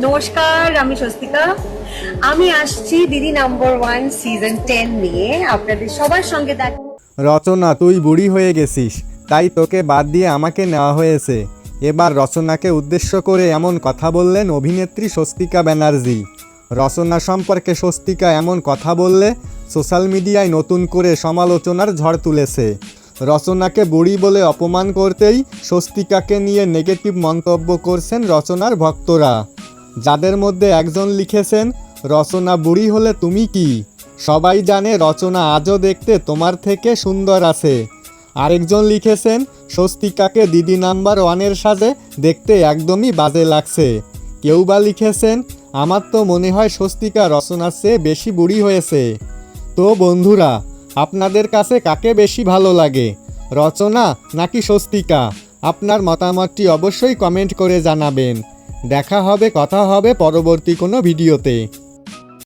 নমস্কার, আমি স্বস্তিকা। আমি আসছি দিদি নাম্বার 1 সিজন 10 নিয়ে আপনাদের সবার সঙ্গে রচনা, তুই বুড়ি হয়ে গেছিস, তাই তোকে বাদ দিয়ে আমাকে নেওয়া হয়েছে। এবার রচনাকে উদ্দেশ্য করে এমন কথা বললেন অভিনেত্রী স্বস্তিকা ব্যানার্জি। রচনা সম্পর্কে স্বস্তিকা এমন কথা বললে সোশ্যাল মিডিয়ায় নতুন করে সমালোচনার ঝড় তুলেছে। রচনাকে বুড়ি বলে অপমান করতেই স্বস্তিকাকে নিয়ে নেগেটিভ মন্তব্য করছেন রচনার ভক্তরা, যাদের মধ্যে একজন লিখেছেন, রচনা বুড়ি হলে তুমি কি? সবাই জানে রচনা আজও দেখতে তোমার থেকে সুন্দর আছে। আরেকজন লিখেছেন, স্বস্তিকাকে দিদি নাম্বার 1-এর সাজে দেখতে একদমই বাজে লাগছে। কেউ বা লিখেছেন, আমার তো মনে হয় স্বস্তিকা রচনার চেয়ে বেশি বুড়ি হয়েছে। তো বন্ধুরা, আপনাদের কাছে কাকে বেশি ভালো লাগে, রচনা নাকি স্বস্তিকা? আপনার মতামতটি অবশ্যই কমেন্ট করে জানাবেন। দেখা হবে, কথা হবে পরবর্তী কোনো ভিডিওতে।